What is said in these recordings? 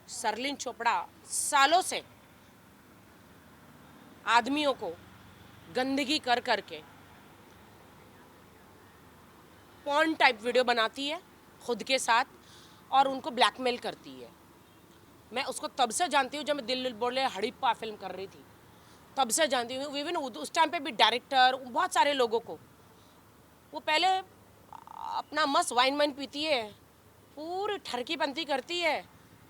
शर्लिन चोपड़ा सालों से आदमियों को गंदगी कर करके पॉर्न टाइप वीडियो बनाती है खुद के साथ और उनको ब्लैकमेल करती है। मैं उसको तब से जानती हूँ जब मैं दिल बोले हड़प्पा फिल्म कर रही थी, तब से जानती हूँ। इवन उस टाइम पे भी डायरेक्टर बहुत सारे लोगों को, वो पहले अपना मस्त वाइन पीती है, पूरी ठरकी पंथी करती है,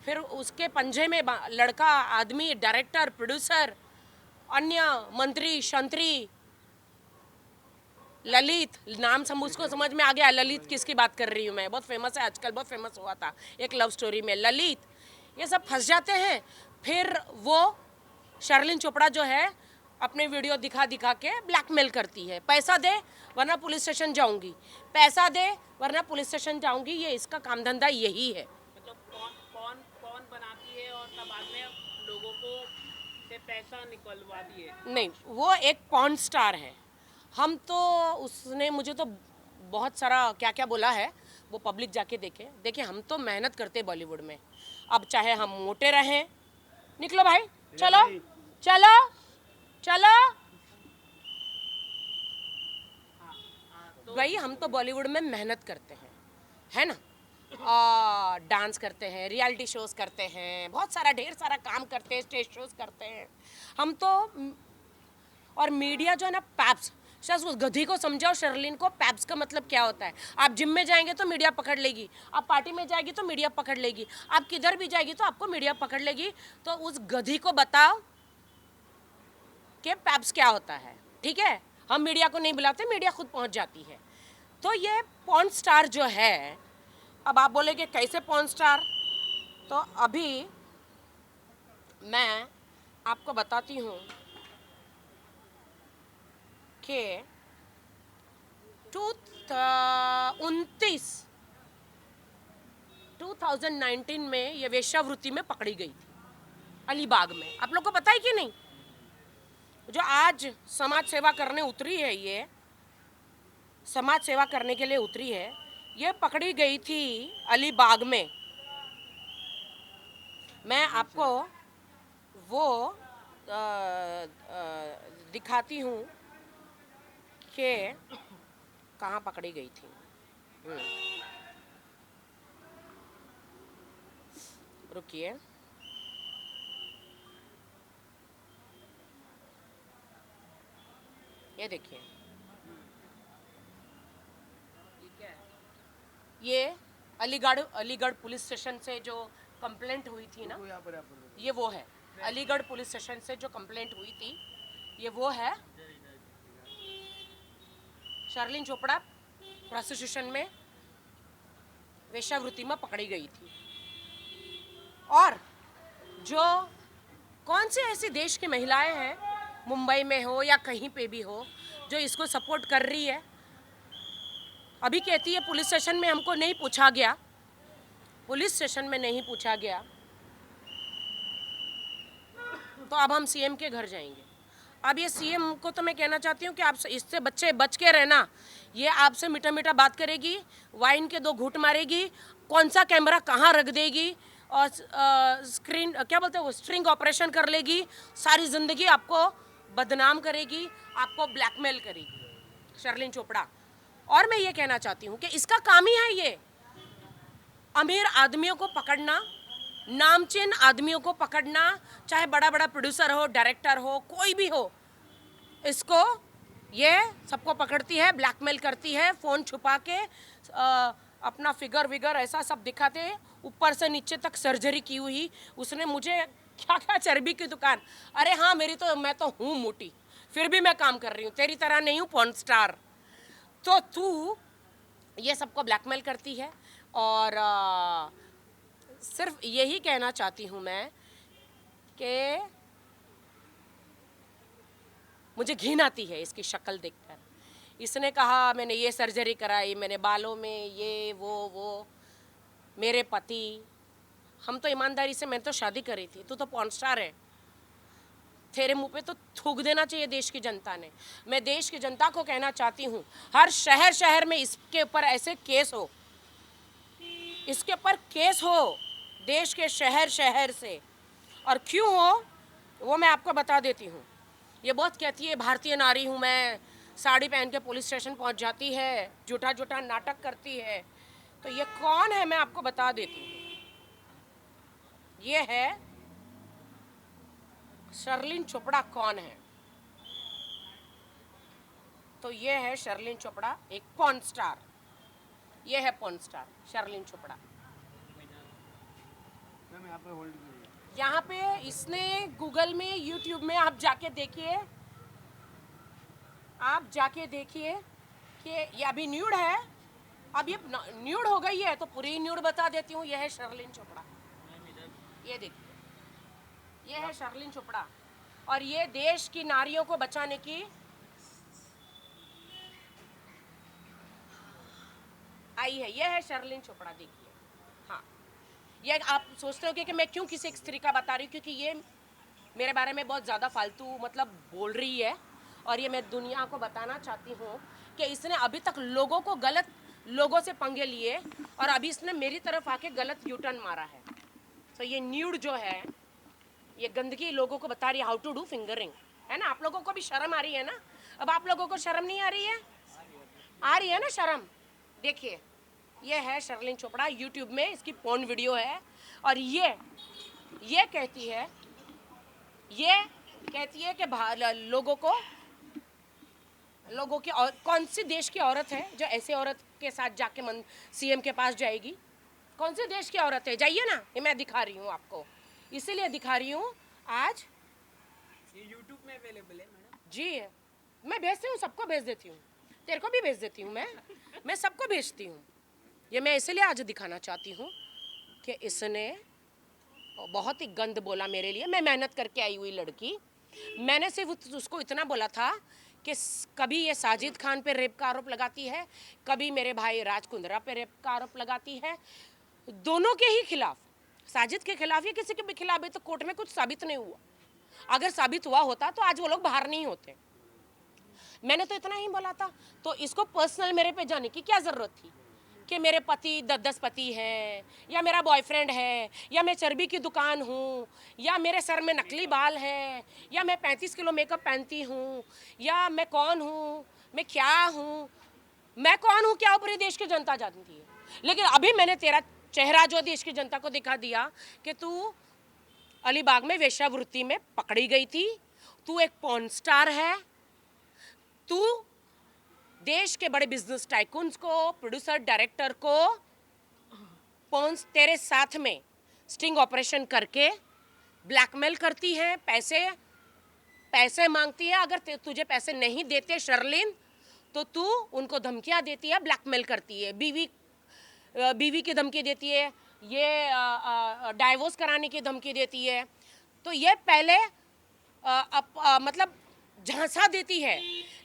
फिर उसके पंजे में लड़का आदमी डायरेक्टर प्रोड्यूसर अन्य मंत्री शंत्री ललित नाम उसको समझ में आ गया। ललित किसकी बात कर रही हूँ मैं, बहुत फेमस है आजकल, बहुत फेमस हुआ था एक लव स्टोरी में ललित। ये सब फंस जाते हैं। फिर वो शर्लिन चोपड़ा जो है अपने वीडियो दिखा दिखा के ब्लैकमेल करती है, पैसा दे वरना पुलिस स्टेशन जाऊंगी, पैसा दे वरना पुलिस स्टेशन जाऊंगी। ये इसका काम धंधा यही है। मतलब कौन बनाती है और तब बाद में लोगों को से पैसा निकलवा दिए। नहीं, वो एक पॉर्न स्टार है। हम तो उसने मुझे तो बहुत सारा क्या क्या बोला है, वो पब्लिक जाके देखे। देखिए हम तो मेहनत करते बॉलीवुड में, अब चाहे हम मोटे रहें, निकलो भाई, चलो चलो चलो भाई, हम तो बॉलीवुड में मेहनत करते हैं, है ना। डांस करते हैं, रियलिटी शोज करते हैं, बहुत सारा ढेर सारा काम करते हैं, स्टेज शोज करते हैं हम तो। और मीडिया जो है ना, पैप्स, शायद उस गधी को समझाओ शर्लिन को पैप्स का मतलब क्या होता है। आप जिम में जाएंगे तो मीडिया पकड़ लेगी, आप पार्टी में जाएगी तो मीडिया पकड़ लेगी, आप किधर भी जाएगी तो आपको मीडिया पकड़ लेगी। तो उस गधी को बताओ कि पैप्स क्या होता है, ठीक है। हम मीडिया को नहीं बुलाते, मीडिया खुद पहुंच जाती है। तो ये पॉर्न स्टार जो है, अब आप बोलेगे कैसे पॉर्न स्टार, तो अभी मैं आपको बताती हूँ कि 2019 में ये वेश्यावृत्ति में पकड़ी गई थी अलीबाग में। आप लोग को पता है कि नहीं? जो आज समाज सेवा करने उतरी है, ये समाज सेवा करने के लिए उतरी है, ये पकड़ी गई थी अलीबाग में। मैं आपको वो दिखाती हूँ कि कहाँ पकड़ी गई थी। रुकिए, ये देखिए, ये अलीगढ़ पुलिस स्टेशन से जो कंप्लेंट हुई थी ना, ये वो है। अलीगढ़ पुलिस स्टेशन से जो कंप्लेंट हुई थी, ये वो है। शर्लिन चोपड़ा प्रोस्टिट्यूशन में वेश्यावृत्ति में पकड़ी गई थी। और जो कौन सी ऐसी देश की महिलाएं हैं, मुंबई में हो या कहीं पे भी हो, जो इसको सपोर्ट कर रही है। अभी कहती है पुलिस स्टेशन में हमको नहीं पूछा गया, पुलिस स्टेशन में नहीं पूछा गया, तो अब हम सीएम के घर जाएंगे। अब ये सीएम को तो मैं कहना चाहती हूँ कि आप इससे बच के रहना। ये आपसे मीठा मीठा बात करेगी, वाइन के 2 घूंट मारेगी, कौन सा कैमरा कहाँ रख देगी, और स्क्रीन क्या बोलते हैं वो, स्ट्रिंग ऑपरेशन कर लेगी, सारी ज़िंदगी आपको बदनाम करेगी, आपको ब्लैकमेल करेगी शर्लिन चोपड़ा। और मैं ये कहना चाहती हूँ कि इसका काम ही है ये, अमीर आदमियों को पकड़ना, नामचीन आदमियों को पकड़ना, चाहे बड़ा बड़ा प्रोड्यूसर हो, डायरेक्टर हो, कोई भी हो, इसको ये सबको पकड़ती है, ब्लैकमेल करती है, फ़ोन छुपा के अपना फिगर विगर ऐसा सब दिखाते, ऊपर से नीचे तक सर्जरी की हुई। उसने मुझे क्या क्या चर्बी की दुकान, अरे हाँ मैं तो हूँ मोटी, फिर भी मैं काम कर रही हूँ, तेरी तरह नहीं हूँ पॉर्न स्टार। तो तू ये सबको ब्लैकमेल करती है। और सिर्फ यही कहना चाहती हूँ मैं कि मुझे घिन आती है इसकी शक्ल देखकर। इसने कहा मैंने ये सर्जरी कराई, मैंने बालों में ये वो मेरे पति, हम तो ईमानदारी से, मैं तो शादी करी थी, तू तो पॉर्न स्टार है। तेरे मुंह पे तो थूक देना चाहिए देश की जनता ने। मैं देश की जनता को कहना चाहती हूँ, हर शहर में इसके ऊपर ऐसे केस हो, इसके ऊपर केस हो, देश के शहर शहर से। और क्यों हो वो मैं आपको बता देती हूँ। ये बहुत कहती है भारतीय नारी हूँ मैं, साड़ी पहन के पुलिस स्टेशन पहुँच जाती है, झूठा झूठा नाटक करती है। तो ये कौन है मैं आपको बता देती हूँ। ये है शर्लिन चोपड़ा। कौन है? तो ये है शर्लिन चोपड़ा, एक पॉर्न स्टार। ये है पॉर्न स्टार शर्लिन चोपड़ा। यहाँ पे इसने गूगल में, यूट्यूब में आप जाके देखिए, आप जाके देखिए कि ये अभी न्यूड है। अब ये न्यूड हो गई है तो पूरी न्यूड बता देती हूँ। यह है शर्लिन चोपड़ा। ये देखिए, ये है शर्लिन चोपड़ा। और ये देश की नारियों को बचाने की आई है। ये है शर्लिन चोपड़ा, देखिए। हाँ, ये आप सोचते हो कि मैं क्यों किसी एक स्त्री का बता रही हूँ, क्योंकि ये मेरे बारे में बहुत ज़्यादा फालतू मतलब बोल रही है। और ये मैं दुनिया को बताना चाहती हूँ कि इसने अभी तक लोगों को गलत लोगों से पंगे लिए और अभी इसने मेरी तरफ आके गलत यूटर्न मारा है। तो ये न्यूड जो है, ये गंदगी लोगों को बता रही है हाउ टू डू फिंगरिंग, है ना। आप लोगों को भी शर्म आ रही है ना। अब आप लोगों को शर्म नहीं आ रही है? आ रही है ना शर्म। देखिए, ये है शर्लिन चोपड़ा, यूट्यूब में इसकी पोर्न वीडियो है। और ये कहती है कि लोगों की, और कौन सी देश की औरत है जो ऐसे औरत के साथ जाके सीएम के पास जाएगी? कौन से देश की औरत है? जाइए ना, ये मैं दिखा रही हूँ आपको, इसीलिए दिखा रही हूँ आज। ये YouTube में अवेलेबल है मैडम जी, मैं भेजती हूँ, सबको भेज देती हूँ, तेरे को भी भेज देती हूँ, मैं सबको भेजती हूँ। ये मैं इसलिए आज दिखाना चाहती हूँ कि इसने बहुत ही गंद बोला मेरे लिए। मैं मेहनत करके आई हुई लड़की, मैंने सिर्फ उसको इतना बोला था कि कभी ये साजिद खान पे रेप का आरोप लगाती है, कभी मेरे भाई राज कुंद्रा पे रेप का आरोप लगाती है। दोनों के ही खिलाफ, साजिद के खिलाफ या किसी के भी खिलाफ भी, तो कोर्ट में कुछ साबित नहीं हुआ। अगर साबित हुआ होता तो आज वो लोग बाहर नहीं होते। मैंने तो इतना ही बोला था। तो इसको पर्सनल मेरे पे जाने की क्या ज़रूरत थी कि मेरे पति 10 पति हैं, या मेरा बॉयफ्रेंड है, या मैं चर्बी की दुकान हूँ, या मेरे सर में नकली बाल है, या मैं 35 किलो मेकअप पहनती हूँ, या मैं कौन हूँ, मैं क्या हूँ, मैं कौन हूँ क्या पूरे देश की जनता जानती है। लेकिन अभी मैंने तेरा चेहरा जो देश की जनता को दिखा दिया कि तू अलीबाग में वेश्यावृत्ति में पकड़ी गई थी, तू एक पॉर्न स्टार है, तू देश के बड़े बिजनेस टाइकून्स को, प्रोड्यूसर डायरेक्टर को पॉन्स तेरे साथ में स्टिंग ऑपरेशन करके ब्लैकमेल करती है, पैसे मांगती है। अगर तुझे पैसे नहीं देते शर्लिन तो तू उनको धमकियां देती है, ब्लैकमेल करती है, बीवी की धमकी देती है, ये डाइवोर्स कराने की धमकी देती है। तो ये पहले मतलब झांसा देती है,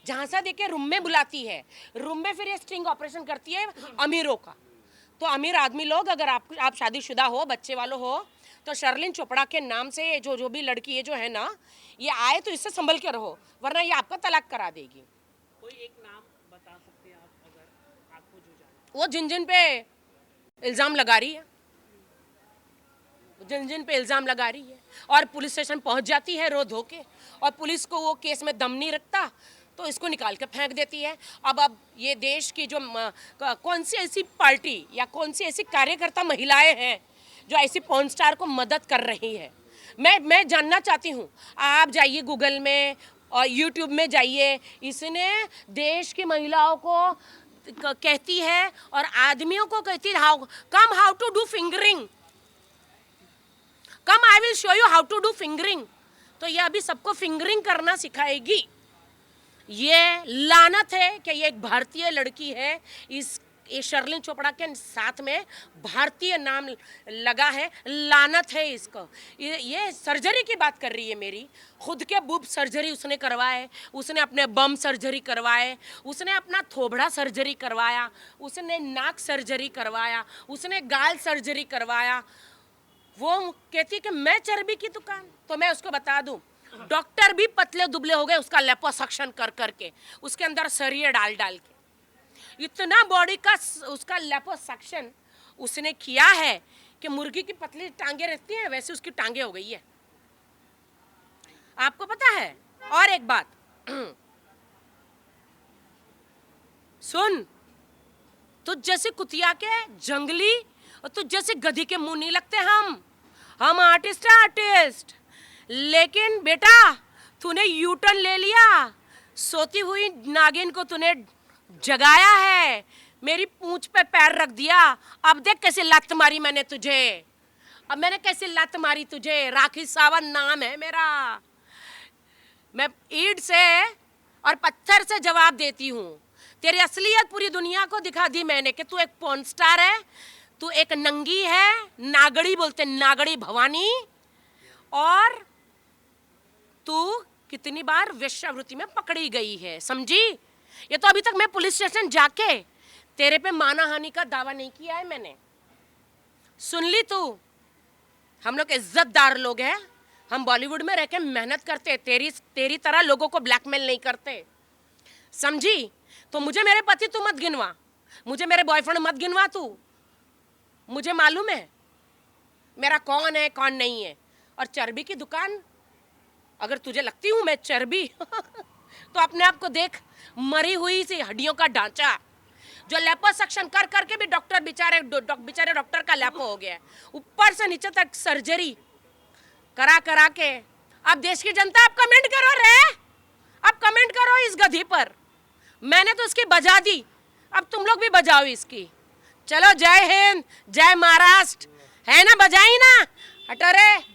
झांसा देके रूम में बुलाती है, रूम में फिर ये स्टिंग ऑपरेशन करती है अमीरों का। तो अमीर आदमी लोग, अगर आप शादीशुदा हो, बच्चे वालों हो, तो शर्लिन चोपड़ा के नाम से जो भी लड़की ये जो है ना, ये आए तो इससे संभल के रहो, वरना ये आपका तलाक करा देगी। कोई एक नाम बता सकते हैं आप, अगर आपको जो जाने? वो जिन पे इल्ज़ाम लगा रही है, जिन पे इल्ज़ाम लगा रही है, और पुलिस स्टेशन पहुंच जाती है रो धो के, और पुलिस को वो केस में दम नहीं रखता तो इसको निकाल के फेंक देती है। अब ये देश की जो कौन सी ऐसी पार्टी या कौन सी ऐसी कार्यकर्ता महिलाएं हैं जो ऐसी पॉर्न स्टार को मदद कर रही है, मैं जानना चाहती हूँ। आप जाइए गूगल में और यूट्यूब में जाइए, इसने देश की महिलाओं को कहती है और आदमियों को कहती है how to do fingering, come I will show you how to do fingering. तो ये अभी सबको फिंगरिंग करना सिखाएगी। ये लानत है कि ये एक भारतीय लड़की है, ये शर्लिन चोपड़ा के साथ में भारतीय नाम लगा है, लानत है इसको। ये सर्जरी की बात कर रही है मेरी, खुद के बूब सर्जरी उसने करवाए, उसने अपने बम सर्जरी करवाए, उसने अपना थोबड़ा सर्जरी करवाया, उसने नाक सर्जरी करवाया, उसने गाल सर्जरी करवाया। वो कहती है कि मैं चर्बी की दुकान। तो मैं उसको बता दूं, डॉक्टर भी पतले दुबले हो गए उसका लिपोसक्शन कर करके, उसके अंदर सरिये डाल डाल के, इतना बॉडी का उसका लिपोसक्शन उसने किया है कि मुर्गी की पतली टांगे रहती हैं वैसे उसकी टांगे हो गई है। आपको पता है? और एक बात सुन, तुझ जैसे कुतिया के जंगली और तुझ जैसे गधी के मुंह नहीं लगते हम आर्टिस्ट हैं आर्टिस्ट। लेकिन बेटा तूने यू टर्न ले लिया, सोती हुई नागिन को तूने जगाया है, मेरी पूंछ पे पैर रख दिया। अब देख कैसे लत मारी मैंने तुझे, अब मैंने कैसे लत मारी तुझे। राखी सावंत नाम है मेरा, मैं ईंट से और पत्थर से जवाब देती हूँ। तेरी असलियत पूरी दुनिया को दिखा दी मैंने कि तू एक पॉर्न स्टार है, तू एक नंगी है, नागड़ी बोलते नागड़ी भवानी, और तू कितनी बार वेश्यावृत्ति में पकड़ी गई है, समझी? ये तो अभी तक मैं पुलिस स्टेशन जाके तेरे पे मानहानि का दावा नहीं किया है मैंने। सुन ली तू, हम लोग इज्जतदार लोग हैं, हम बॉलीवुड में रह के मेहनत करते, तेरी तरह लोगों को ब्लैकमेल नहीं करते, समझी? तो मुझे मेरे पति तू मत गिनवा, मुझे मेरे बॉयफ्रेंड मत गिनवा तू। मुझे मालूम है मेरा कौन है कौन नहीं है। और चर्बी की दुकान, अगर तुझे लगती हूँ मैं चर्बी तो अपने आप को देख, मरी हुई सी हड्डियों का ढांचा जो लेपोसक्शन कर करके भी डॉक्टर बेचारे डॉक्टर का लेपो हो गया है, ऊपर से नीचे तक सर्जरी करा करा के। अब देश की जनता आप कमेंट करो रे, अब कमेंट करो इस गधी पर। मैंने तो इसकी बजा दी, अब तुम लोग भी बजाओ इसकी। चलो जय हिंद, जय महाराष्ट्र, है ना? बजाई ना, हटो रे।